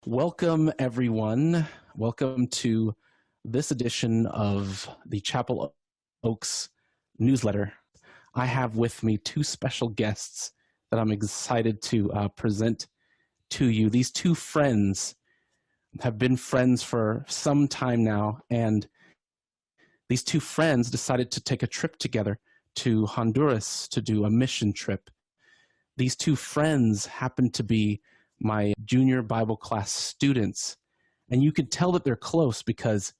Welcome, everyone. Welcome to this edition of the Chapel Oaks newsletter. I have with me two special guests that I'm excited to present to you. These two friends have been friends for some time now, and these two friends decided to take a trip together to Honduras to do a mission trip. These two friends happen to be my junior Bible class students. And you could tell that they're close because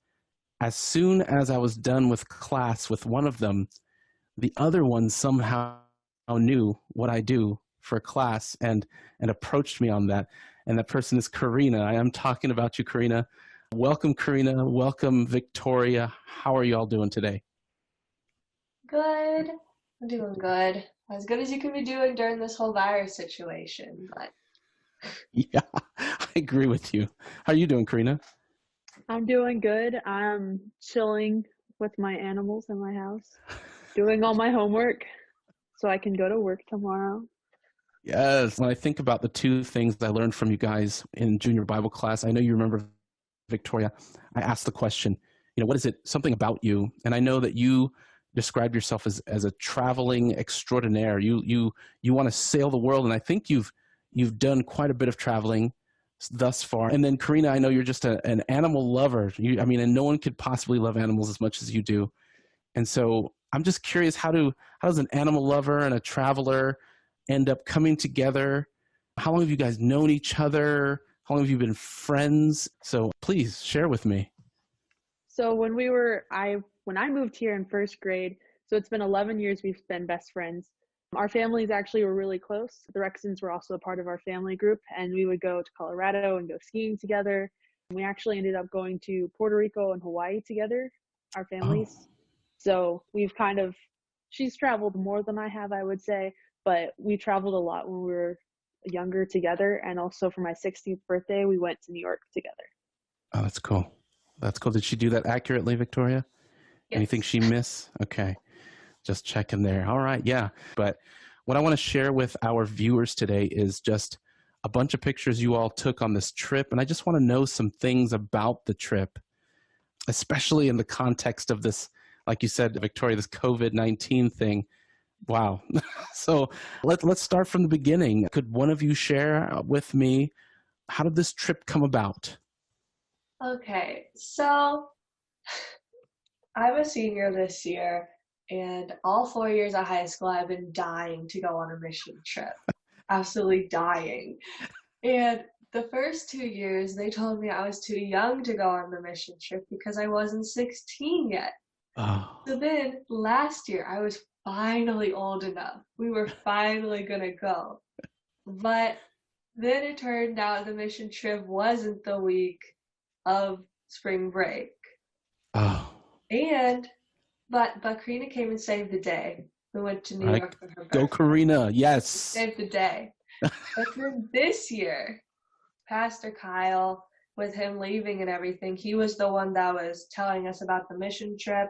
as soon as I was done with class with one of them, the other one somehow knew what I do for class and approached me on that. And that person is Karina. I am talking about you, Karina. Welcome, Karina. Welcome, Victoria. How are you all doing today? Good. I'm doing good. As good as you can be doing during this whole virus situation. But Yeah, I agree with you. How are you doing, Karina? I'm doing good. I'm chilling with my animals in my house, doing all my homework so I can go to work tomorrow. Yes. When I think about the two things I learned from you guys in junior Bible class, I know you remember, Victoria, I asked the question, what is it, something about you? And I know that you described yourself as a traveling extraordinaire. You want to sail the world, and I think you've done quite a bit of traveling thus far. And then, Karina, I know you're just an animal lover. And no one could possibly love animals as much as you do. And so I'm just curious, how does an animal lover and a traveler end up coming together? How long have you guys known each other? How long have you been friends? So please share with me. So when I moved here in first grade, so it's been 11 years we've been best friends. Our families actually were really close. The Rexons were also a part of our family group, and we would go to Colorado and go skiing together. We actually ended up going to Puerto Rico and Hawaii together, our Oh, families. So she's traveled more than I have, I would say, but we traveled a lot when we were younger together. And also for my 16th birthday, we went to New York together. oh, that's cool. That's cool. Did she do that accurately, Victoria? Anything yes. she miss? Okay. Just checking there. All right. Yeah. But what I want to share with our viewers today is just a bunch of pictures you all took on this trip. And I just want to know some things about the trip, especially in the context of this, like you said, Victoria, this COVID-19 thing. Wow. So let's start from the beginning. Could one of you share with me, how did this trip come about? Okay, so I'm a senior this year, and all 4 years of high school I've been dying to go on a mission trip. Absolutely dying. And the first 2 years they told me I was too young to go on the mission trip because I wasn't 16 yet. Oh, So then last year I was finally old enough. We were finally gonna go. But then it turned out the mission trip wasn't the week of spring break. oh, And but Karina came and saved the day. We went to all New right. York for her Go, birthday. Karina. Yes. Saved the day. But then this year, Pastor Kyle, with him leaving and everything, he was the one that was telling us about the mission trip.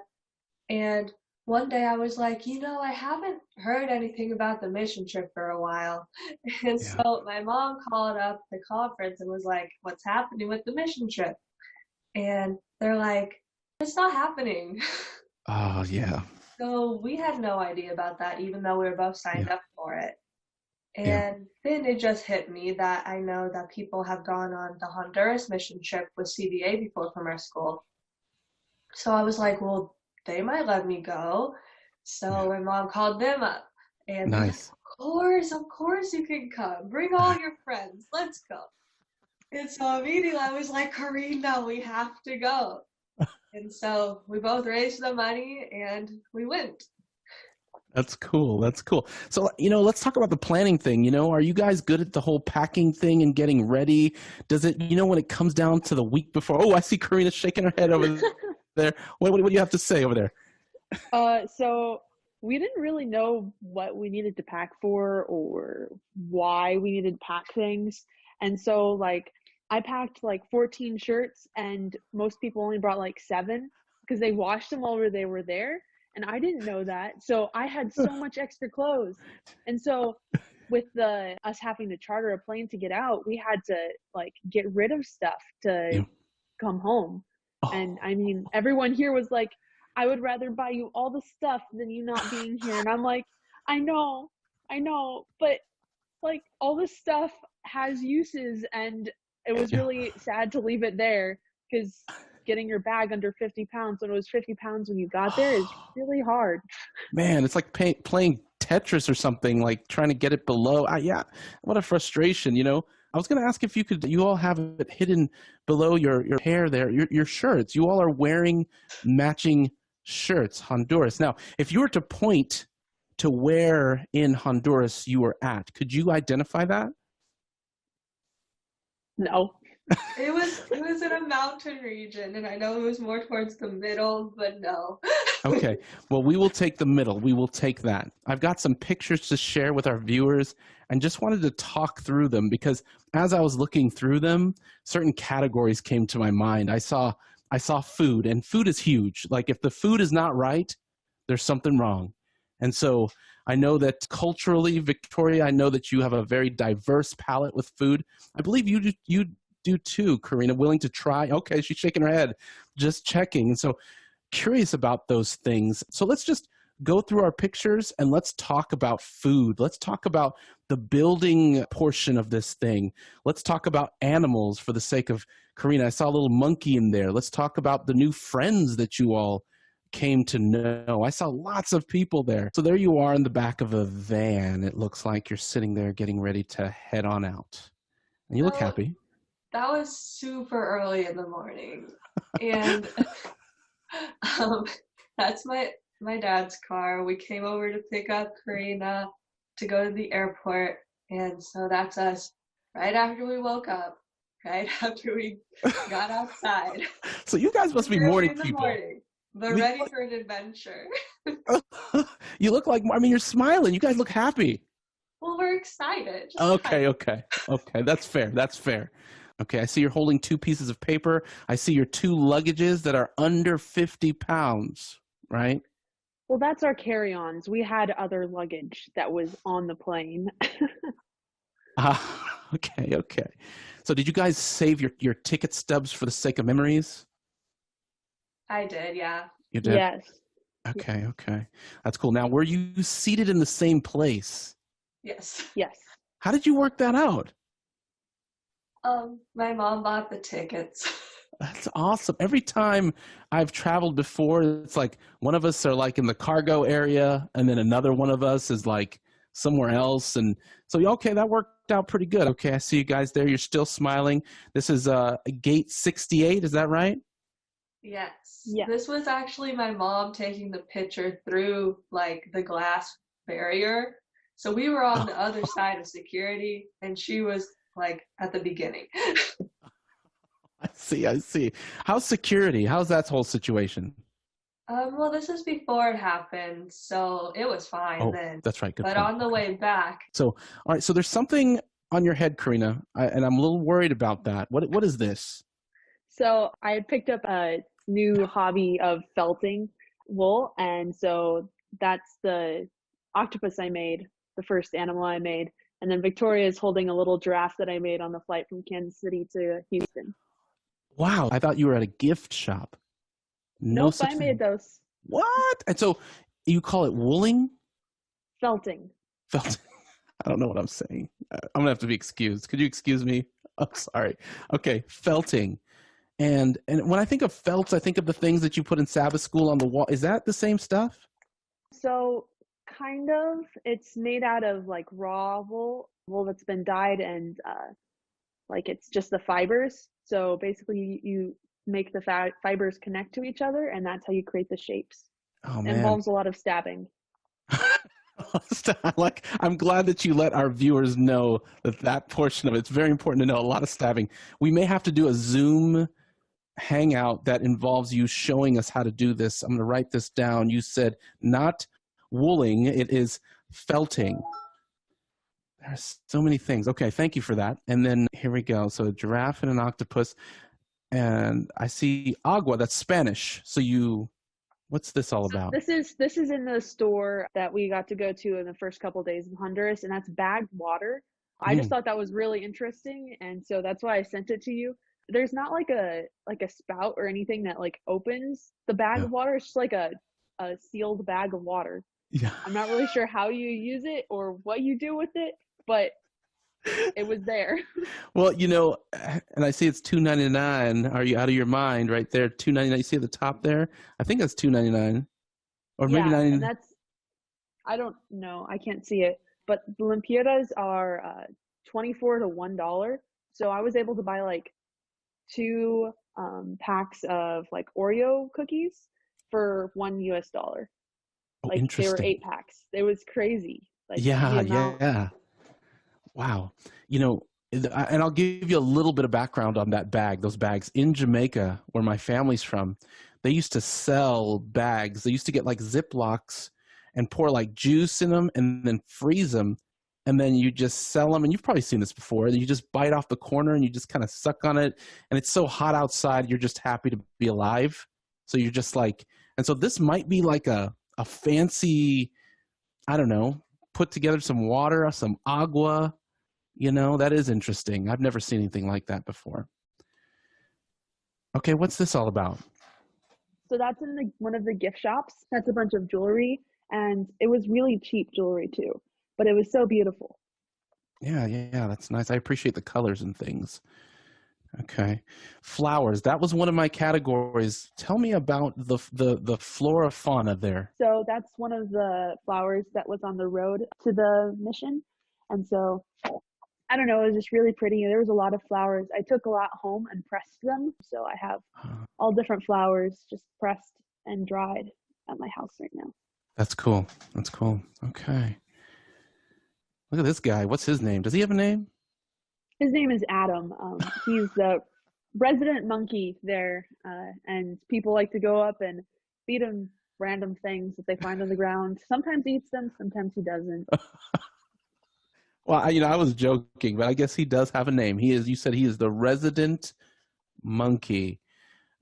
And one day I was like, I haven't heard anything about the mission trip for a while. And Yeah. so my mom called up the conference and was like, what's happening with the mission trip? And they're like, it's not happening. Oh, yeah. So we had no idea about that, even though we were both signed Yeah. up for it. Yeah. And then it just hit me that I know that people have gone on the Honduras mission trip with CBA before from our school. So I was like, well, they might let me go. Yeah. So my mom called them up and they're like, Nice. of course you can come. Bring all your friends. Let's go. And so immediately I was like, Karina, we have to go. And so we both raised the money and we went. That's cool. That's cool. So, let's talk about the planning thing. Are you guys good at the whole packing thing and getting ready? Does it, when it comes down to the week before? Oh, I see Karina shaking her head over there. What do you have to say over there? So we didn't really know what we needed to pack for or why we needed to pack things. And so I packed 14 shirts and most people only brought 7 because they washed them while they were there. And I didn't know that. So I had so much extra clothes. And so with us having to charter a plane to get out, we had to like get rid of stuff to Yeah. come home. Oh, And I mean, everyone here was like, I would rather buy you all the stuff than you not being here. And I'm like, I know, but like all this stuff has uses, and it was yeah. really sad to leave it there, because getting your bag under 50 pounds when it was 50 pounds when you got there is really hard. Man, it's like playing Tetris or something, like trying to get it below. Yeah, what a frustration, you know. I was going to ask if you all have it hidden below your hair there, your shirts. You all are wearing matching shirts, Honduras. Now, if you were to point to where in Honduras you were at, could you identify that? No. It was in a mountain region, and I know it was more towards the middle, but no. Okay. Well, we will take the middle. We will take that. I've got some pictures to share with our viewers and just wanted to talk through them because as I was looking through them, certain categories came to my mind. I saw food, and food is huge. Like if the food is not right, there's something wrong. And so I know that culturally, Victoria, I know that you have a very diverse palate with food. I believe you do too, Karina, willing to try. Okay, she's shaking her head, just checking. And so curious about those things. So let's just go through our pictures and let's talk about food. Let's talk about the building portion of this thing. Let's talk about animals for the sake of Karina. I saw a little monkey in there. Let's talk about the new friends that you all came to know. I saw lots of people there. So there you are in the back of a van. It looks like you're sitting there getting ready to head on out. And you look happy. That was super early in the morning. And that's my dad's car. We came over to pick up Karina to go to the airport. And so that's us right after we woke up, right after we got outside. So you guys must be morning people. But ready for an adventure. You look like, I mean, you're smiling. You guys look happy. Well, we're excited. Okay. That's fair. Okay, I see you're holding 2 pieces of paper. I see your 2 luggages that are under 50 pounds, right? Well, that's our carry-ons. We had other luggage that was on the plane. Okay. So did you guys save your ticket stubs for the sake of memories? I did, yeah. You did? Yes. Okay. That's cool. Now, were you seated in the same place? Yes. How did you work that out? My mom bought the tickets. That's awesome. Every time I've traveled before, it's like one of us are like in the cargo area and then another one of us is like somewhere else. And so, okay, that worked out pretty good. Okay, I see you guys there. You're still smiling. This is gate 68. Is that right? Yes. Yeah. This was actually my mom taking the picture through like the glass barrier. So we were on the other side of security and she was like at the beginning. I see. How's security? How's that whole situation? Well, this is before it happened, so it was fine then. That's right. Good but point. on the way back. So, all right. So there's something on your head, Karina, and I'm a little worried about that. What is this? So I had picked up a new hobby of felting wool, and so that's the octopus I made, the first animal I made. And then Victoria is holding a little giraffe that I made on the flight from Kansas City to Houston. Wow, I thought you were at a gift shop. Nope, I made those. What? And so you call it wooling? Felting. Felting. I don't know what I'm saying. I'm going to have to be excused. Could you excuse me? I'm sorry. Okay, felting. And when I think of felts, I think of the things that you put in Sabbath school on the wall. Is that the same stuff? So kind of. It's made out of like raw wool that's been dyed, and like it's just the fibers. So basically you make the fibers connect to each other, and that's how you create the shapes. Oh, man. It involves a lot of stabbing. I'm glad that you let our viewers know that portion of it's very important to know. A lot of stabbing. We may have to do a Zoom hangout that involves you showing us how to do this. I'm going to write this down. You said not wooling, it is felting. There's so many things. Okay, thank you for that. And then here we go. So a giraffe and an octopus. And I see agua, that's Spanish. So you What's this all So about? this is in the store that we got to go to in the first couple days in Honduras, and that's bagged water. I just Mm, thought that was really interesting, and so that's why I sent it to you. There's not like a spout or anything that like opens the bag yeah. of water. It's just like a sealed bag of water. Yeah. I'm not really sure how you use it or what you do with it, but it was there. Well, and I see it's $2.99. Are you out of your mind right there? $2.99. You see at the top there? I think that's $2.99. Or maybe Yeah, and 99. that's I don't know. I can't see it, but the limpias are 24 to $1. So I was able to buy like two packs of like Oreo cookies for $1. Oh, Like they were interesting. 8 packs. It was crazy. Like the Yeah, amount. yeah. Wow. You know, and I'll give you a little bit of background on that bag, those bags. In Jamaica, where my family's from, they used to sell bags. They used to get like Ziplocs and pour like juice in them and then freeze them. And then you just sell them. And you've probably seen this before. You just bite off the corner and you just kind of suck on it. And it's so hot outside, you're just happy to be alive. So you're just like, and so this might be like a fancy, I don't know, put together some water, some agua. That is interesting. I've never seen anything like that before. Okay, what's this all about? So that's in one of the gift shops. That's a bunch of jewelry, and it was really cheap jewelry too, but it was so beautiful. Yeah, yeah, that's nice. I appreciate the colors and things. Okay. Flowers. That was one of my categories. Tell me about the Flora Fauna there. So that's one of the flowers that was on the road to the mission. And so I don't know, it was just really pretty. There was a lot of flowers. I took a lot home and pressed them. So I have Uh, all different flowers just pressed and dried at my house right now. That's cool. That's cool. Okay. Look at this guy. What's his name? Does he have a name? His name is Adam. He's the resident monkey there, and people like to go up and feed him random things that they find on the ground. Sometimes he eats them, sometimes he doesn't. Well, I was joking, but I guess he does have a name. You said he is the resident monkey.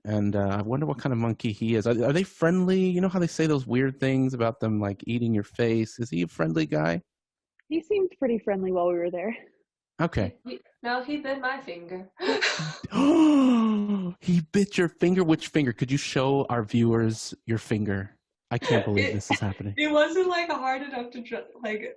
And I wonder what kind of monkey he is. Are they friendly? You know how they say those weird things about them, like eating your face? Is he a friendly guy? He seemed pretty friendly while we were there. Okay. No, he bit my finger. Oh, he bit your finger. Which finger? Could you show our viewers your finger? I can't believe this is happening. It wasn't like hard enough to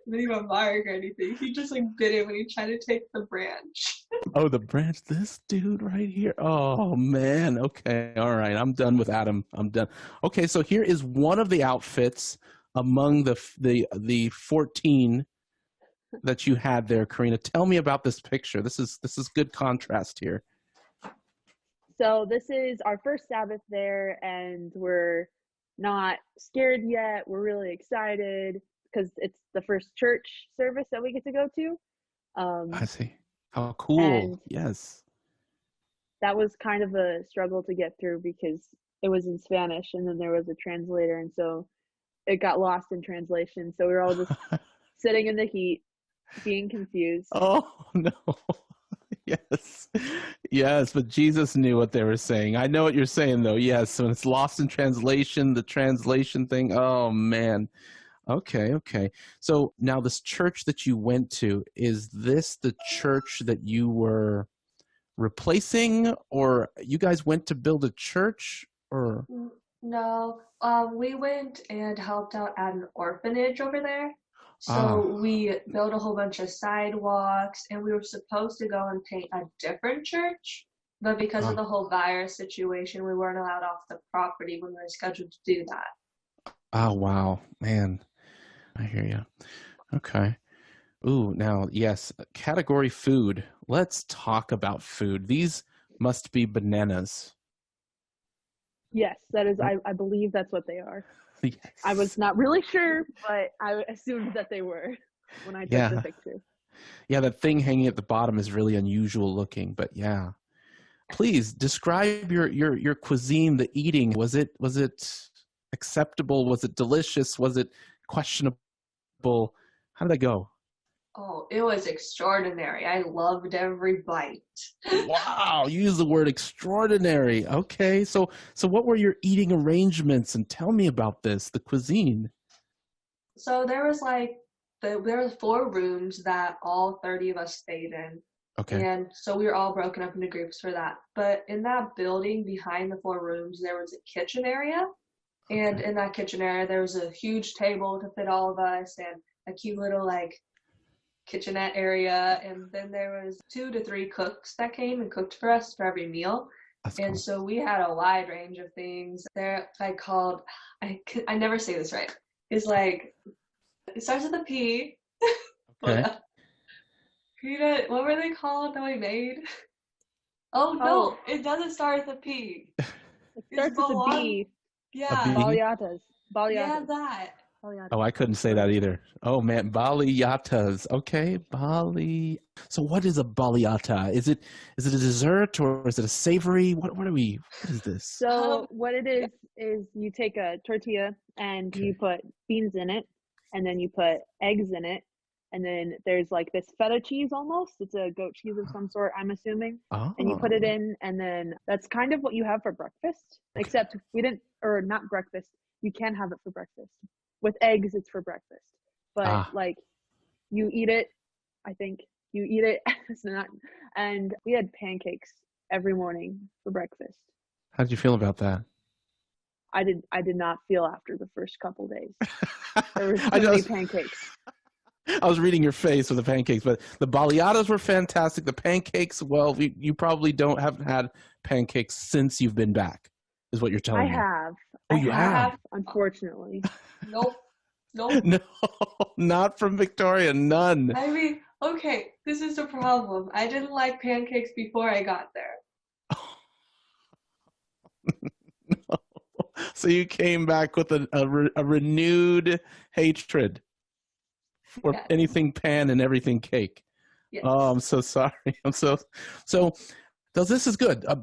leave a mark or anything. He just like bit it when he tried to take the branch. Oh, the branch. This dude right here. Oh man. Okay. All right. I'm done with Adam. I'm done. Okay. So here is one of the outfits among the 14 that you had there, Karina. Tell me about this picture. This is good contrast here. So this is our first Sabbath there, and we're not scared yet. We're really excited because it's the first church service that we get to go to. I see. How cool. And yes. that was kind of a struggle to get through because it was in Spanish and then there was a translator, and so it got lost in translation. So we were all just sitting in the heat, being confused. Oh no. Yes. Yes, but Jesus knew what they were saying. I know what you're saying though. Yes, when it's lost in translation, the translation thing. Oh man. Okay, okay. So now this church that you went to, is this the church that you were replacing, or you guys went to build a church, or? No, we went and helped out at an orphanage over there. Ah, So we built a whole bunch of sidewalks, and we were supposed to go and paint a different church, but because of ah, the whole virus situation, we weren't allowed off the property when we were scheduled to do that. oh, wow, man. I hear you. Okay. Ooh, now, yes, category food. Let's talk about food. These must be bananas. Yes, that is, I believe that's what they are. Yes. I was not really sure, but I assumed that they were when I took the Yeah. picture. Yeah, that thing hanging at the bottom is really unusual looking, but yeah. Please describe your cuisine, the eating. Was it acceptable? Was it delicious? Was it questionable? How did that go? Oh, it was extraordinary. I loved every bite. Wow, you use the word extraordinary. Okay, so what were your eating arrangements? And tell me about this, the cuisine. So there was like there was 4 rooms that all 30 of us stayed in. Okay. And so we were all broken up into groups for that. But in that building behind the 4 rooms, there was a kitchen area. And Okay. in that kitchen area, there was a huge table to fit all of us and a cute little like kitchenette area. And then there was 2 to 3 cooks that came and cooked for us for every meal. That's And cool. so we had a wide range of things. They're like called, I never say this right. It's like, it starts with a P. Okay. Karina, what were they called that we made? Oh Oh, no, it doesn't start with a P. it It's starts with a B. Yeah, B? Baliatas. yeah, Baliatas. that. Baliatas. Oh, I couldn't say that either. Oh man, baliatas. Okay, Bali. So what is a baliata? Is it a dessert or is it a savory? What are we? What is this? So what it is you take a tortilla and you Okay. put beans in it, and then you put eggs in it, and then there's like this feta cheese almost. It's a goat cheese of some sort, I'm assuming. And you put it Oh, in, and then that's kind of what you have for breakfast. okay. Except we didn't, or not breakfast. You can have it for breakfast. With eggs, it's for breakfast. But Ah, like you eat it, I think you eat it it's not, and we had pancakes every morning for breakfast. how did you feel about that? I did not feel after the first couple days. There were I too many just pancakes. I was reading your face with the pancakes, but the baliatas were fantastic. The pancakes, well, you probably haven't had pancakes since you've been back, is what you're I telling me. have. Oh, I you I have? have, have, unfortunately. nope, nope. No, not from Victoria, none. I mean, okay, this is the problem. I didn't like pancakes before I got there. So you came back with a renewed hatred for Yes, anything pan and everything cake. Oh, yes. I'm so sorry. So. So this is good. A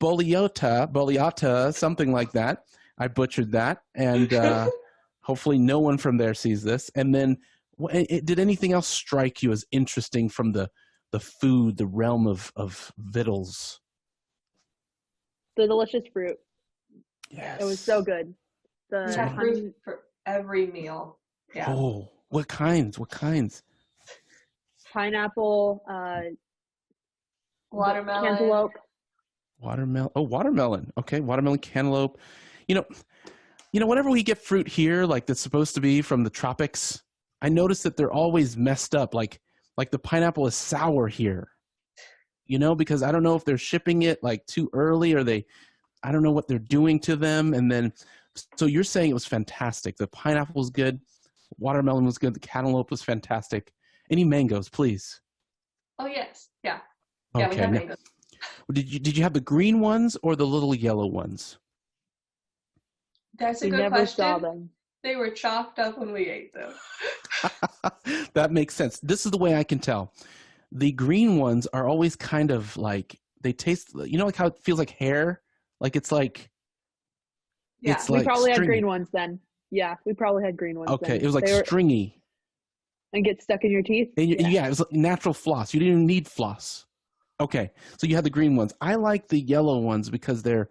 boliata, something like that. I butchered that, and hopefully no one from there sees this. And then, did anything else strike you as interesting from the food, the realm of victuals? The delicious fruit. It was so Yes. good. We So The had what? fruit honey, for every meal. Yeah. Oh, what kinds? What kinds? pineapple, the Watermelon. cantaloupe. Watermelon. Oh, watermelon. Okay, watermelon, cantaloupe. You know, whenever we get fruit here, like that's supposed to be from the tropics, I notice that they're always messed up. Like the pineapple is sour here. Because I don't know if they're shipping it like too early or I don't know what they're doing to them. And then, so you're saying it was fantastic. The pineapple was good, watermelon was good, the cantaloupe was fantastic. Any mangoes, please? Oh yes, yeah, yeah. We Okay. had Now, mangoes. did you have the green ones or the little yellow ones? That's a We good never saw question. them. They were chopped up when we ate them. That makes sense. This is the way I can tell. The green ones are always kind of like they taste. Like how it feels like hair. Like Yeah. it's We like probably had stringy. green ones then. Yeah, we probably had green ones Okay, then. it was like They were stringy. and get stuck in your teeth. And Yeah. yeah, it was like natural floss. You didn't even need floss. Okay, so you had the green ones. I like the yellow ones because the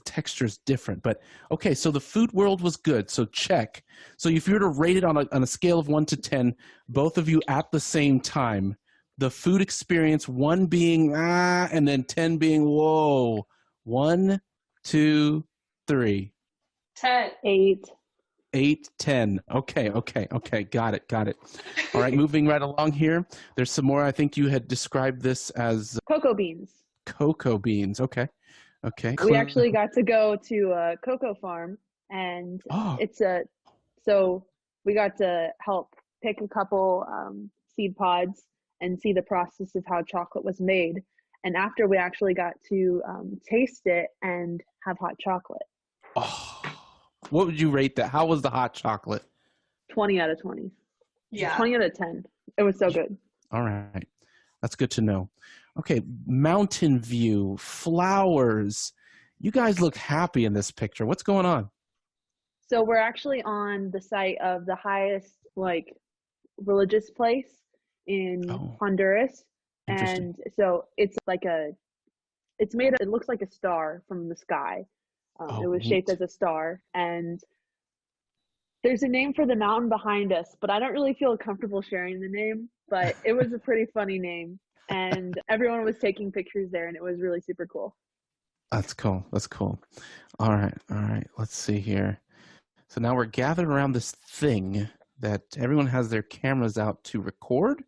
texture is different. But okay, so the food world was good. So check. So if you were to rate it on a scale of 1 to 10, both of you at the same time, the food experience, 1 being and then 10 being whoa. 1, 2, 3. 10. 8. 8, 10. Okay. Got it. All right, moving right along here. There's some more. I think you had described this as Cocoa beans. cocoa beans. Okay. We actually got to go to a cocoa farm, and Oh, so we got to help pick a couple seed pods and see the process of how chocolate was made. And after we actually got to taste it and have hot chocolate. oh. What would you rate that? How was the hot chocolate? 20 out of 20. Yeah. 20 out of 10. It was so good. All right. That's good to know. Okay, mountain view, flowers. You guys look happy in this picture. What's going on? So we're actually on the site of the highest like religious place in Oh, Honduras. interesting. And so it's like it looks like a star from the sky. It Oh, was shaped neat. as a star. And there's a name for the mountain behind us, but I don't really feel comfortable sharing the name, but it was a pretty funny name. And everyone was taking pictures there, and it was really super cool. That's cool. That's cool. All right. All right. Let's see here. So now we're gathered around this thing that everyone has their cameras out to record.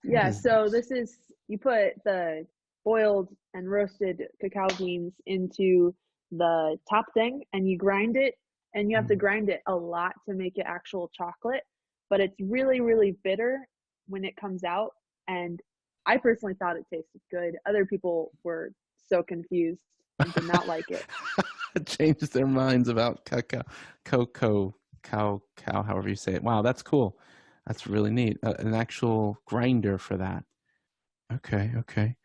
What Yeah, is so this? this is, you put the boiled and roasted cacao beans into the top thing and you grind it, and you have to Mm. grind it a lot to make it actual chocolate, but it's really, really bitter when it comes out. And I personally thought it tasted good. Other people were so confused and did not like it. Changed their minds about cow, however you say it. Wow, that's cool. That's really neat. An actual grinder for that. Okay, okay.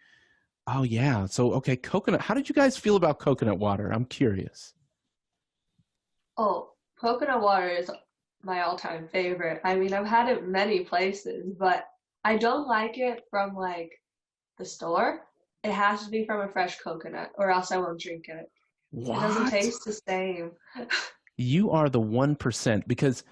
Oh yeah. So okay, coconut. How did you guys feel about coconut water? I'm curious. Oh, coconut water is my all-time favorite. I mean, I've had it many places, but I don't like it from like the store. It has to be from a fresh coconut, or else I won't drink it. It doesn't What? taste the same. You are the 1% because,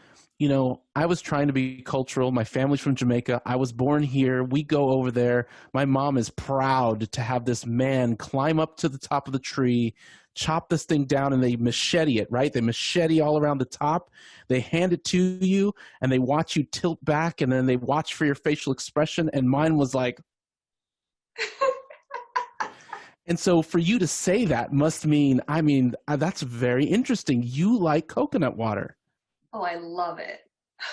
I was trying to be cultural. My family's from Jamaica. I was born here. We go over there. My mom is proud to have this man climb up to the top of the tree, chop this thing down, and they machete it, right? They machete all around the top. They hand it to you, and they watch you tilt back, and then they watch for your facial expression. And mine was like, and so for you to say that must mean, that's very interesting. You like coconut water. Oh, I love it.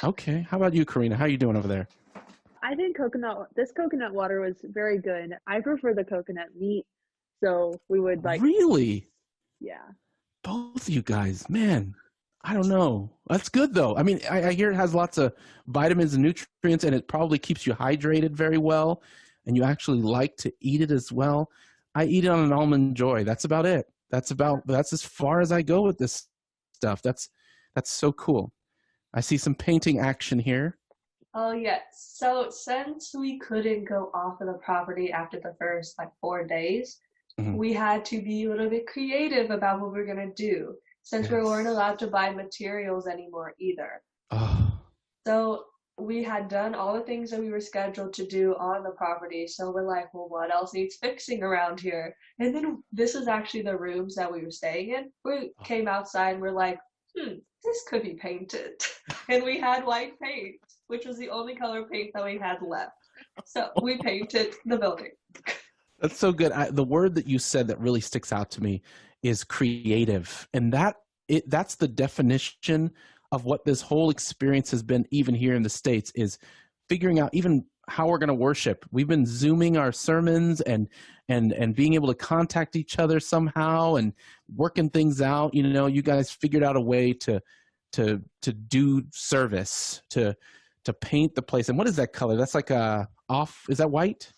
Okay. How about you, Karina? How are you doing over there? I think this coconut water was very good. I prefer the coconut meat, so we would like, Really? yeah. Both of you guys, man. I don't know. That's good though. I mean, I hear it has lots of vitamins and nutrients, and it probably keeps you hydrated very well. And you actually like to eat it as well. I eat it on an almond joy. That's about it. That's as far as I go with this stuff. That's so cool. I see some painting action here. Oh, yes. So since we couldn't go off of the property after the first like 4 days, Mhm. we had to be a little bit creative about what we are gonna do since we weren't Yes. allowed to buy materials anymore either. Oh, So we had done all the things that we were scheduled to do on the property. So we're like, well, what else needs fixing around here? And then this is actually the rooms that we were staying in. We came outside and we're like, this could be painted. And we had white paint, which was the only color paint that we had left. So we painted the building. that's so good. The word that you said that really sticks out to me is creative, and that's the definition of what this whole experience has been. Even here in the States, is figuring out even how we're going to worship. We've been zooming our sermons and being able to contact each other somehow and working things out. You guys figured out a way to do service, to paint the place. And what is that color? That's like a off. Is that white?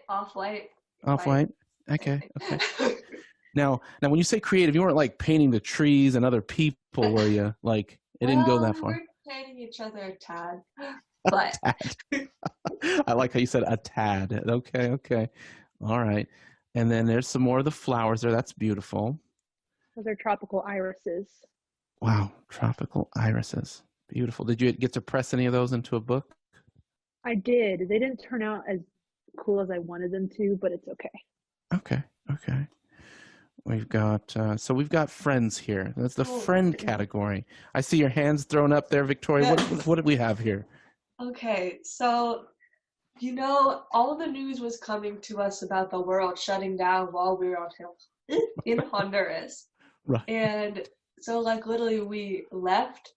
Off-white. Off white. Okay. Same Okay. thing. Now, when you say creative, you weren't like painting the trees and other people, were you? Like it didn't go Well, that we far. were painting each other a tad, A but tad. I like how you said a tad. Okay. Okay. All right. And then there's some more of the flowers there. That's beautiful. Those are tropical irises. Wow. Tropical irises. Beautiful. Did you get to press any of those into a book? I did. They didn't turn out as cool as I wanted them to, but it's okay. Okay. Okay. We've got friends here. That's the oh, friend category. I see your hands thrown up there, Victoria. What do we have here? okay, so all the news was coming to us about the world shutting down while we were in Honduras. Right. And so like literally we left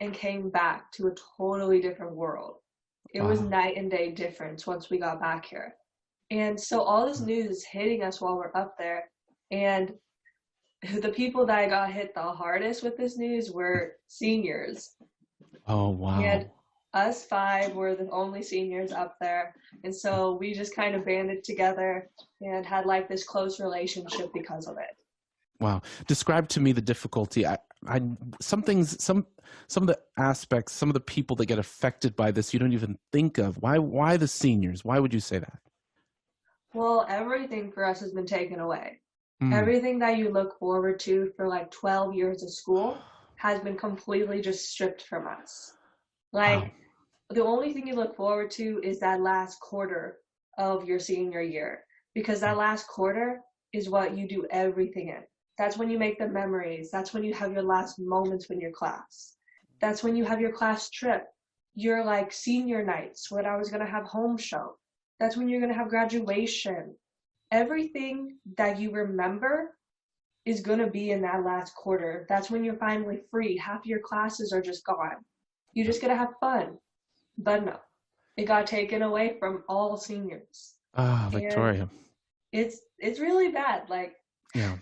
and came back to a totally different world. It was Wow. night and day difference once we got back here. And so all this news is hitting us while we're up there. And the people that got hit the hardest with this news were seniors. Oh, And wow. us five were the only seniors up there. And so we just kind of banded together and had like this close relationship because of it. Wow. Describe to me the difficulty. some things, some of the aspects, some of the people that get affected by this, you don't even think of. Why the seniors? Why would you say that? Well, everything for us has been taken away. Mm. Everything that you look forward to for like 12 years of school has been completely just stripped from us. Like, Wow. the only thing you look forward to is that last quarter of your senior year, because that last quarter is what you do everything in. That's when you make the memories. That's when you have your last moments with your class. That's when you have your class trip, your like senior nights when I was going to have home show. That's when you're going to have graduation. Everything that you remember is going to be in that last quarter. That's when you're finally free. Half your classes are just gone. You're just going to have fun. But no, it got taken away from all seniors. Ah, Victoria. And it's really bad. Like, Yeah.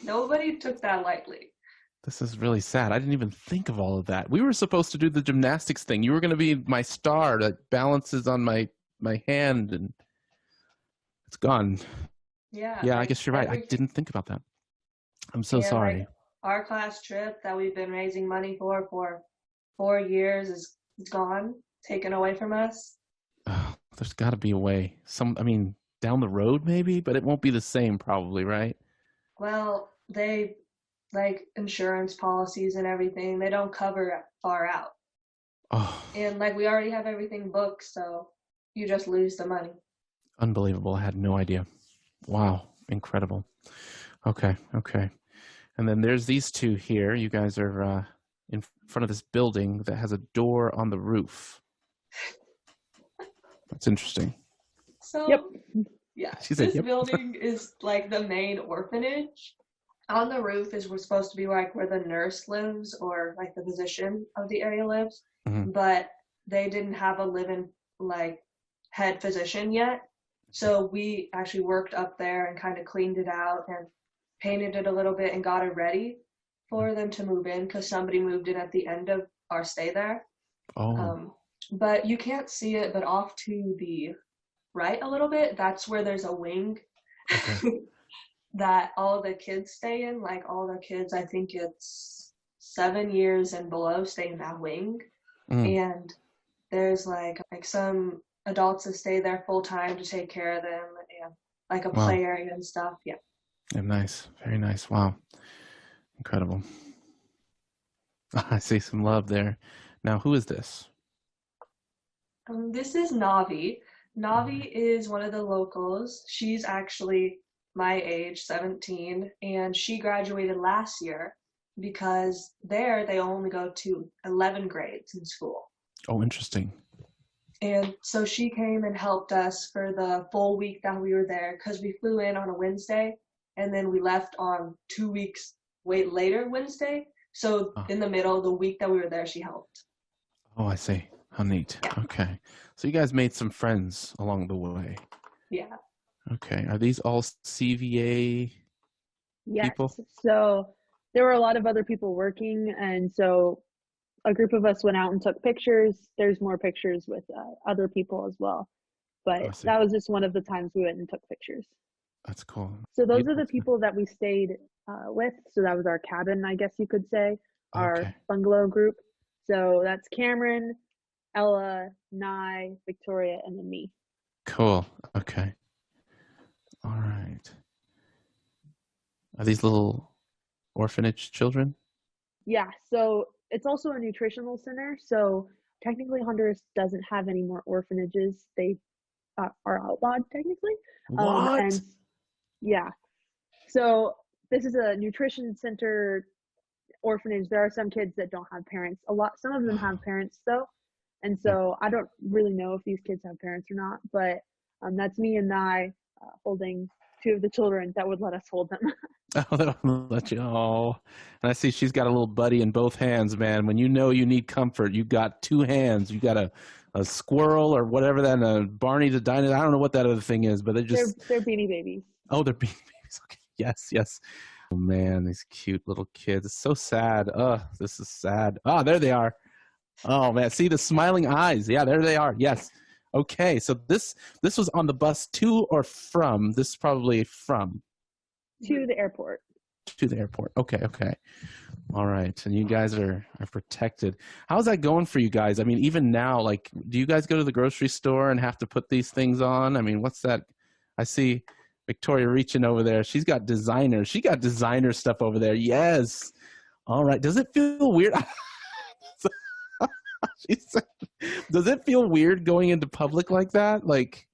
nobody took that lightly. This is really sad. I didn't even think of all of that. We were supposed to do the gymnastics thing. You were going to be my star that balances on my hand, and it's gone. Yeah. Yeah, like I guess you're right. I didn't think about that. I'm so sorry. Like, our class trip that we've been raising money for 4 years is gone, taken away from us. Oh, there's got to be a way. Down the road maybe, but it won't be the same probably, right? Well, they like insurance policies and everything. They don't cover far out. Oh, And like we already have everything booked, so you just lose the money. unbelievable. I had no idea. Wow, incredible. Okay. And then there's these two here. You guys are in front of this building that has a door on the roof. That's interesting. So, Yep. yeah, She said, this yep. building is like the main orphanage. On the roof is we're supposed to be like where the nurse lives or like the physician of the area lives, Mhm. but they didn't have a live-in like head physician yet. So we actually worked up there and kind of cleaned it out and painted it a little bit and got it ready for them to move in because somebody moved in at the end of our stay there. Oh, But you can't see it, but off to the right a little bit, that's where there's a wing okay. that all the kids stay in. Like all the kids, I think it's 7 years and below stay in that wing. Mm. And there's like some adults that stay there full time to take care of them and like a Wow. play area and stuff. Yeah. Yeah, nice. Very nice. Wow. Incredible. I see some love there. Now, who is this? This is Nobby. Nobby is one of the locals. She's actually my age, 17, and she graduated last year because there they only go to 11 grades in school. Oh, interesting. And so she came and helped us for the full week that we were there because we flew in on a Wednesday and then we left on 2 weeks later Wednesday. So in the middle, the week that we were there, she helped. Oh, I see. How neat. Yeah. Okay. So you guys made some friends along the way. Yeah. Okay. Are these all CVA Yes. people? So there were a lot of other people working, and so a group of us went out and took pictures. There's more pictures with other people as well, but I see. that was just one of the times we went and took pictures. That's cool. So those are Beautiful. the people that we stayed with. So that was our cabin, I guess you could say, our Okay. bungalow group. So that's Cameron, Ella, Nye, Victoria, and then me. Cool. Okay. All right. Are these little orphanage children? Yeah, so it's also a nutritional center. So technically Honduras doesn't have any more orphanages. They are outlawed technically. What? And yeah, so this is a nutrition center orphanage. There are some kids that don't have parents. Some of them have parents though. And so I don't really know if these kids have parents or not, but that's me and Nye holding two of the children that would let us hold them. Oh, that will let you. Oh, and I see she's got a little buddy in both hands, man. When you know you need comfort, you got two hands. You got a squirrel or whatever that, and a Barney the dinosaur. I don't know what that other thing is, but they're just they're Beanie Babies. Oh, they're Beanie Babies. Okay, yes. Oh man, these cute little kids. It's so sad. This is sad. Oh, there they are. Oh man, see the smiling eyes. Yeah, there they are. Yes. Okay, so this was on the bus to or from? This is probably from. To the airport. to the airport. Okay, okay. All right. And you guys are protected. How's that going for you guys? I mean, even now, like, do you guys go to the grocery store and have to put these things on? I mean, what's that? I see Victoria reaching over there. She got designer stuff over there. Yes. All right. Does it feel weird? She said, does it feel weird going into public like that? Like,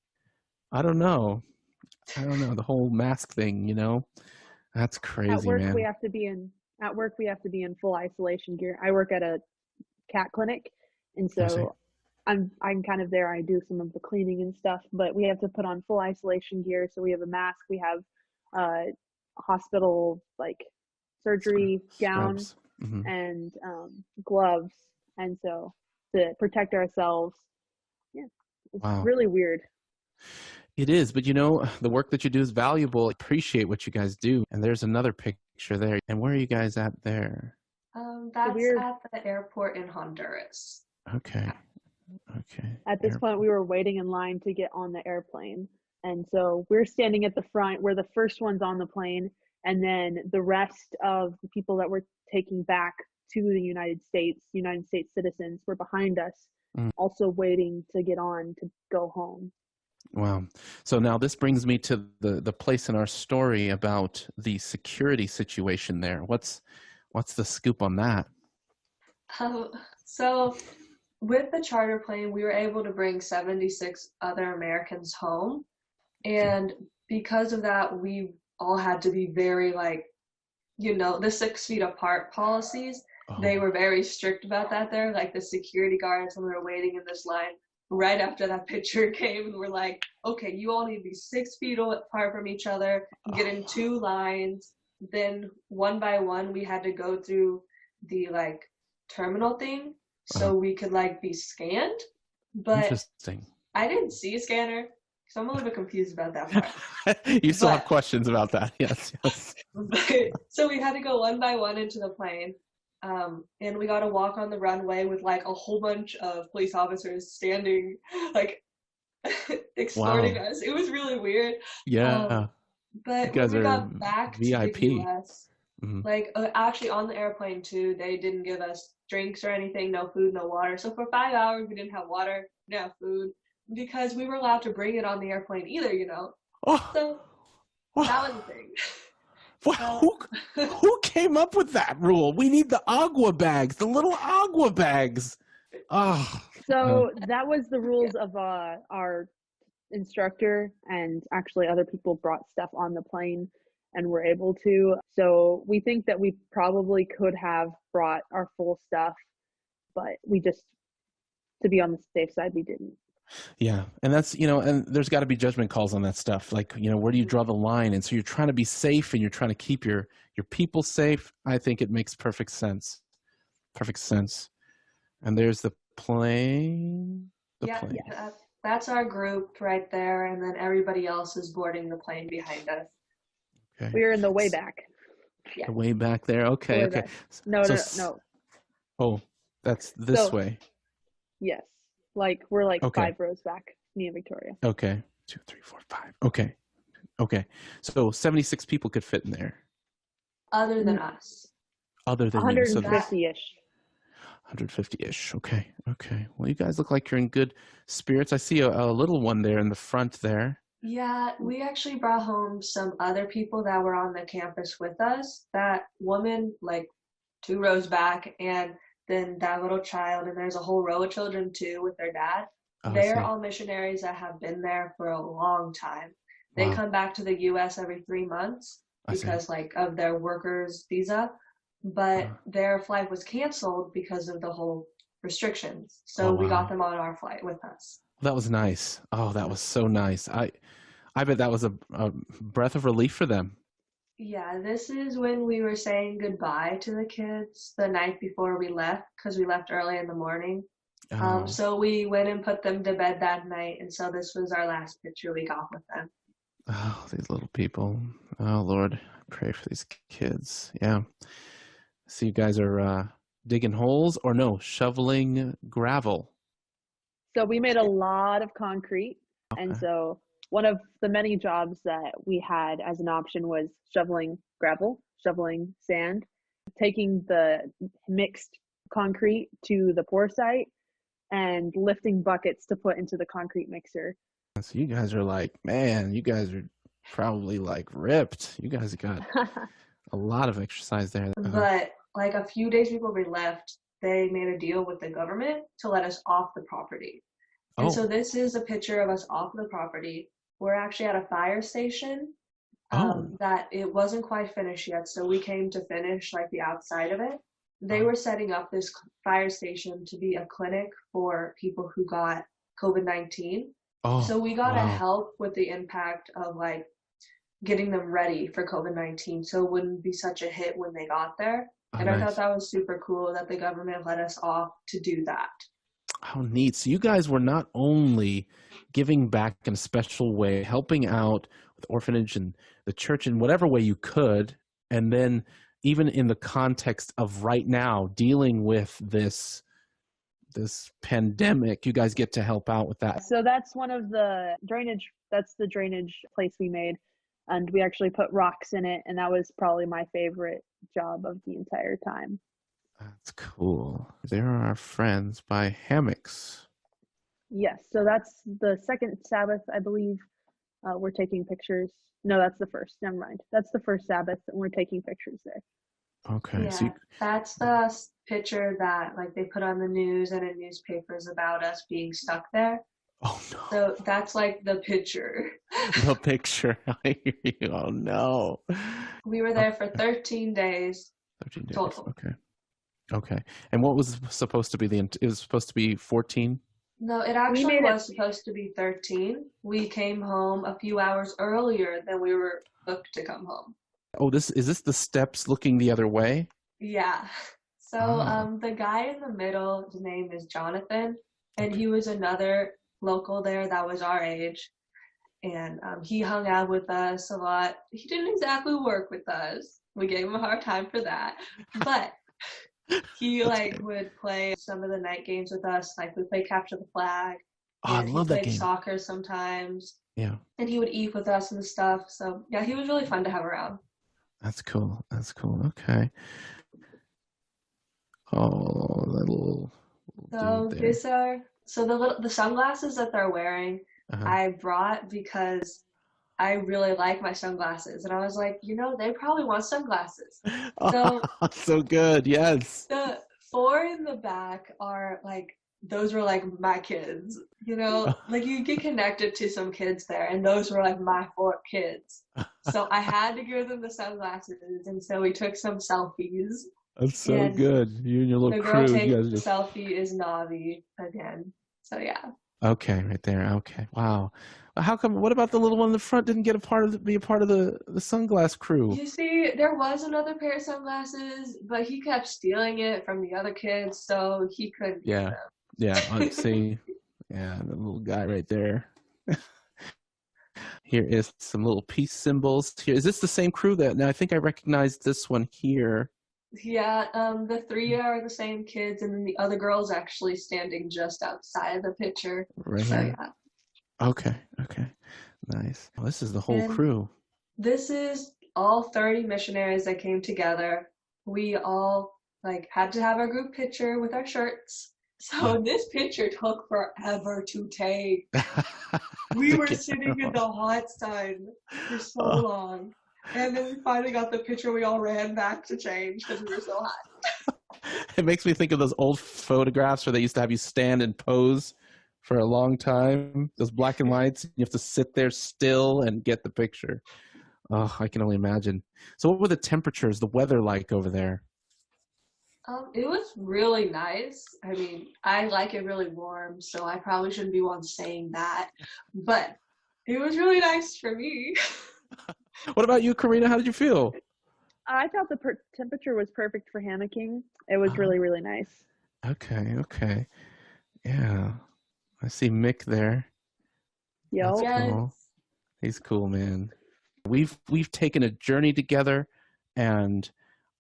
I don't know. The whole mask thing, you know? That's crazy, At work, man. we have to be in full isolation gear. I work at a cat clinic, and I see. so I'm kind of there. I do some of the cleaning and stuff, but we have to put on full isolation gear. So we have a mask, we have hospital like surgery gown, Scrubs. Mm-hmm. and gloves, and so to protect ourselves. Yeah, it's Wow. really weird. It is, but you know, the work that you do is valuable. I appreciate what you guys do. And there's another picture there. And where are you guys at there? That's at the airport in Honduras. Okay. Okay. At this point, we were waiting in line to get on the airplane. And so we're standing at the front. We're the first ones on the plane. And then the rest of the people that we're taking back to the United States citizens, were behind us, also waiting to get on to go home. Wow. So now this brings me to the place in our story about the security situation there. What's the scoop on that? So with the charter plane, we were able to bring 76 other Americans home. And because of that, we all had to be very, like, you know, the 6 feet apart policies. Oh. They were very strict about that there. Like the security guards, when we were waiting in this line, right after that picture came, and we're like, okay, you all need to be 6 feet apart from each other, get in 2 lines. Then one by one, we had to go through the like terminal thing so we could like be scanned. But interesting. I didn't see a scanner, so I'm a little bit confused about that part. You still have questions about that. Yes. So we had to go one by one into the plane. And we got to walk on the runway with like a whole bunch of police officers standing, like extorting us. It was really weird. Yeah. But when we got back VIP. to the US, like actually on the airplane too, they didn't give us drinks or anything, no food, no water. So for 5 hours, we didn't have water, didn't have food, because we were allowed to bring it on the airplane either, you know. So that was the thing. Who came up with that rule? We need the agua bags, the little agua bags. So that was the rules of our instructor, and actually other people brought stuff on the plane and were able to. So we think that we probably could have brought our full stuff, but we just, to be on the safe side, we didn't. Yeah. And that's, you know, and there's got to be judgment calls on that stuff. Like, you know, where do you draw the line? And so you're trying to be safe and you're trying to keep your people safe. I think it makes perfect sense. Perfect sense. And there's the plane. Plane. That's our group right there. And then everybody else is boarding the plane behind us. Okay. We are in the way back. Yeah. The way back there. Okay. Okay. Back. No. Oh, that's this way. Yes. Like we're like 5 rows back, me and Victoria. Okay. 2, 3, 4, 5. Okay. Okay. So 76 people could fit in there. Other than us. Other than 150-ish. 150-ish. Okay. Okay. Well, you guys look like you're in good spirits. I see a little one there in the front there. Yeah, we actually brought home some other people that were on the campus with us. That woman, like 2 rows back, and then that little child, and there's a whole row of children too with their dad. They're all missionaries that have been there for a long time. They come back to the U.S. every 3 months because like of their workers' visa, but their flight was canceled because of the whole restrictions. So we got them on our flight with us. That was nice. Oh, that was so nice. I bet that was a breath of relief for them. Yeah, this is when we were saying goodbye to the kids the night before we left, because we left early in the morning. So we went and put them to bed that night, and so this was our last picture we got with them. Oh, these little people. Oh, Lord, pray for these kids. Yeah. So you guys are digging holes, or no, shoveling gravel. So we made a lot of concrete, and so one of the many jobs that we had as an option was shoveling gravel, shoveling sand, taking the mixed concrete to the pour site and lifting buckets to put into the concrete mixer. So you guys are like, man, you guys are probably like ripped. You guys got a lot of exercise there. But like a few days before we left, they made a deal with the government to let us off the property. And so this is a picture of us off the property. We're actually at a fire station that it wasn't quite finished yet. So we came to finish like the outside of it. They were setting up this fire station to be a clinic for people who got COVID-19. So we got to help with the impact of like getting them ready for COVID-19 so it wouldn't be such a hit when they got there. And I thought that was super cool that the government let us off to do that. How neat. So you guys were not only giving back in a special way, helping out with the orphanage and the church in whatever way you could, and then even in the context of right now dealing with this pandemic, you guys get to help out with that. So that's one of the drainage, that's the drainage place we made. And we actually put rocks in it, and that was probably my favorite job of the entire time. That's cool. There are our friends by hammocks. Yes, so that's the second Sabbath, I believe. We're taking pictures. No, that's the first. Never mind. That's the first Sabbath, and we're taking pictures there. Okay. Yeah, So that's the picture that like they put on the news and in newspapers about us being stuck there. Oh no. So that's like the picture. The picture. I hear you. Oh no. We were there for 13 days. 13 days. Total. Okay. Okay. And what was supposed to be it was supposed to be 14? No, it actually was supposed to be 13. We came home a few hours earlier than we were booked to come home. Oh, is this the steps looking the other way? Yeah. So the guy in the middle, his name is Jonathan, and he was another local there that was our age. And he hung out with us a lot. He didn't exactly work with us. We gave him a hard time for that. But he like would play some of the night games with us. Like we played capture the flag. Oh, I love that game. He played soccer sometimes. Yeah. And he would eat with us and stuff. So yeah, he was really fun to have around. That's cool. That's cool. Okay. Oh, that little So dude there. the sunglasses that they're wearing, I brought because I really like my sunglasses. And I was like, they probably want sunglasses. So, so good. Yes. The 4 in the back are like, those were like my kids, like you get connected to some kids there and those were like my 4 kids. So I had to give them the sunglasses. And so we took some selfies. That's so good. You and your little crew. The girl taking the selfie is Nobby again. So yeah. Okay, right there. Okay, wow. How come? What about the little one in the front? Didn't get be a part of the sunglass crew? You see, there was another pair of sunglasses, but he kept stealing it from the other kids, so he couldn't. Yeah, yeah. Let's see. Yeah, the little guy right there. Here is some little peace symbols. Here, is this the same crew that? Now I think I recognize this one here. Yeah, the 3 are the same kids, and then the other girl's actually standing just outside the picture. Right so, here. Yeah. Okay, nice. Well, this is the whole crew. This is all 30 missionaries that came together. We all had to have our group picture with our shirts. So this picture took forever to take. We were sitting in the hot sun for so long. And then we finally got the picture. We all ran back to change because we were so hot. It makes me think of those old photographs where they used to have you stand and pose for a long time. Those black and whites. You have to sit there still and get the picture. Oh, I can only imagine. So what were the temperatures, the weather like over there? It was really nice. I mean, I like it really warm, so I probably shouldn't be one saying that. But it was really nice for me. What about you, Karina? How did you feel? I thought the temperature was perfect for hammocking. It was really, really nice. Okay. Yeah. I see Mick there. Yo. That's cool. He's cool, man. We've taken a journey together, and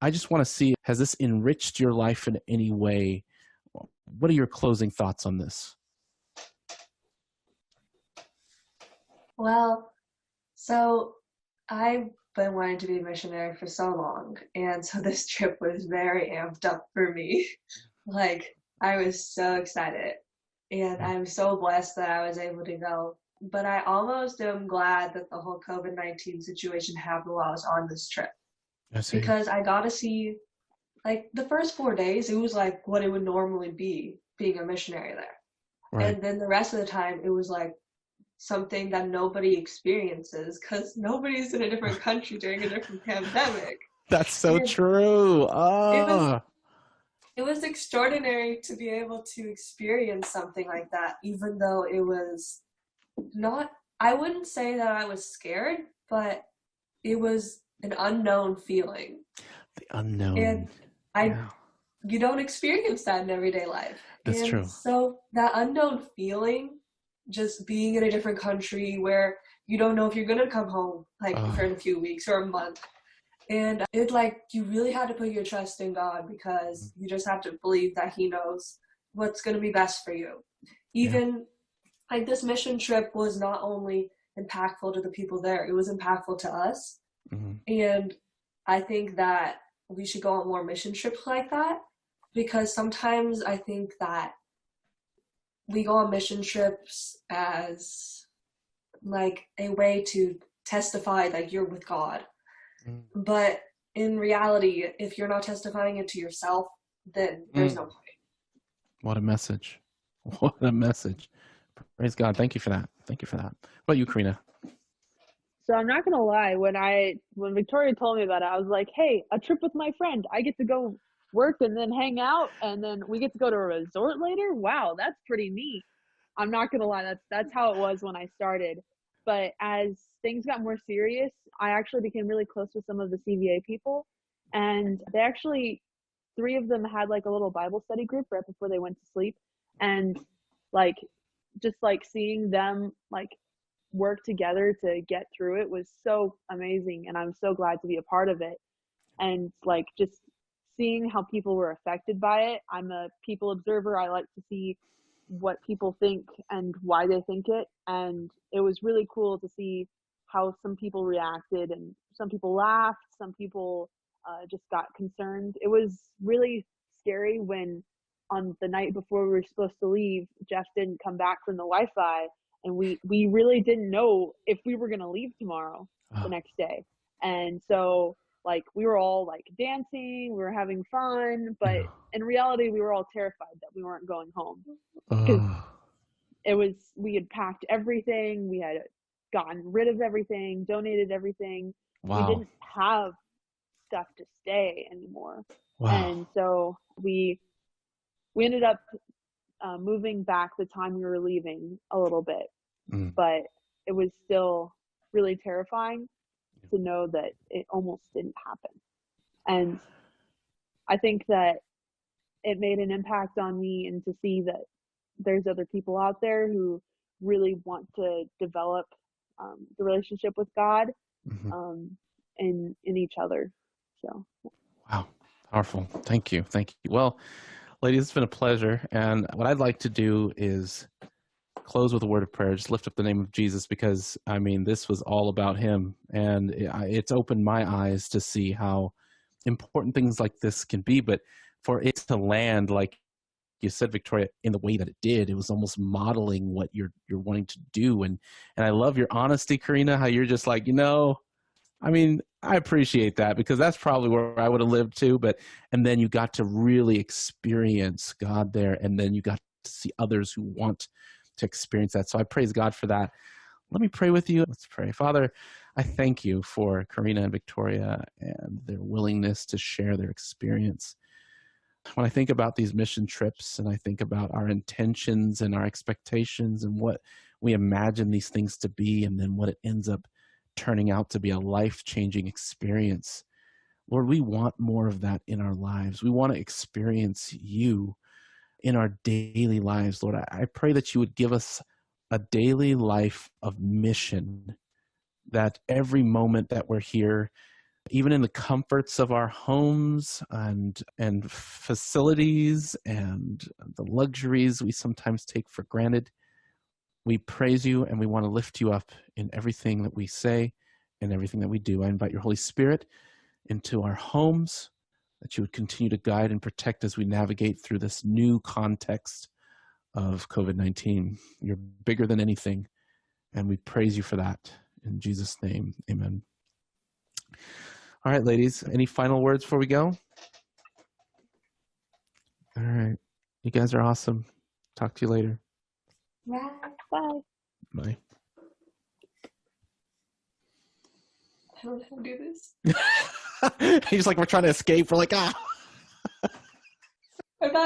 I just want to see, has this enriched your life in any way? What are your closing thoughts on this? Well, so I been wanting to be a missionary for so long. And so this trip was very amped up for me. Like, I was so excited. And I'm so blessed that I was able to go. But I almost am glad that the whole COVID-19 situation happened while I was on this trip. I see. Because I got to see, like, the first 4 days, it was like what it would normally be being a missionary there. Right. And then the rest of the time, it was like something that nobody experiences because nobody's in a different country during a different pandemic. That's so And true. it was extraordinary to be able to experience something like that, even though it was not, I wouldn't say that I was scared, but it was an unknown feeling. The unknown. And Yeah. you don't experience that in everyday life. That's and true. So that unknown feeling, just being in a different country where you don't know if you're gonna come home like for a few weeks or a month. And it like you really had to put your trust in God because you just have to believe that He knows what's gonna be best for you. Even like this mission trip was not only impactful to the people there, it was impactful to us. Mm-hmm. And I think that we should go on more mission trips like that because sometimes I think that we go on mission trips as like a way to testify that you're with God. But in reality, if you're not testifying it to yourself, then there's no point. What a message. What a message. Praise God. Thank you for that. Thank you for that. What about you, Karina? So I'm not gonna lie, when Victoria told me about it, I was like, hey, a trip with my friend. I get to go work and then hang out and then we get to go to a resort later. Wow, that's pretty neat. I'm not gonna lie, that's how it was when I started. But as things got more serious, I actually became really close with some of the CVA people. And they actually, 3 of them had like a little Bible study group right before they went to sleep. And like, just like seeing them like work together to get through it was so amazing. And I'm so glad to be a part of it. And like just seeing how people were affected by it. I'm a people observer. I like to see what people think and why they think it. And it was really cool to see how some people reacted, and some people laughed, some people just got concerned. It was really scary when on the night before we were supposed to leave, Jeff didn't come back from the Wi-Fi, and we really didn't know if we were going to leave tomorrow the next day. And so like we were all like dancing, we were having fun, but in reality we were all terrified that we weren't going home because we had packed everything, we had gotten rid of everything, donated everything. Wow. We didn't have stuff to stay anymore. Wow. And so we ended up moving back the time we were leaving a little bit, but it was still really terrifying to know that it almost didn't happen. And I think that it made an impact on me, and to see that there's other people out there who really want to develop the relationship with God in each other. So wow, powerful. Thank you. Well, ladies, it's been a pleasure, and what I'd like to do is close with a word of prayer. Just lift up the name of Jesus, because I mean this was all about Him, and it's opened my eyes to see how important things like this can be. But for it to land, like you said, Victoria, in the way that it did, it was almost modeling what you're wanting to do. And I love your honesty, Karina, how you're just like, I mean, I appreciate that, because that's probably where I would have lived too. And then you got to really experience God there, and then you got to see others who want to experience that. So I praise God for that. Let me pray with you. Let's pray. Father, I thank you for Karina and Victoria and their willingness to share their experience. When I think about these mission trips, and I think about our intentions and our expectations and what we imagine these things to be, and then what it ends up turning out to be a life-changing experience, Lord, we want more of that in our lives. We want to experience you in our daily lives. Lord, I pray that you would give us a daily life of mission, that every moment that we're here, even in the comforts of our homes and facilities and the luxuries we sometimes take for granted, we praise you and we want to lift you up in everything that we say in everything that we do. I invite your Holy Spirit into our homes, that you would continue to guide and protect as we navigate through this new context of COVID-19. You're bigger than anything, and we praise you for that. In Jesus' name, amen. All right, ladies, any final words before we go? All right. You guys are awesome. Talk to you later. Bye. Bye. Bye. I don't know how to do this. He's like, we're trying to escape. We're like, ah. I'm not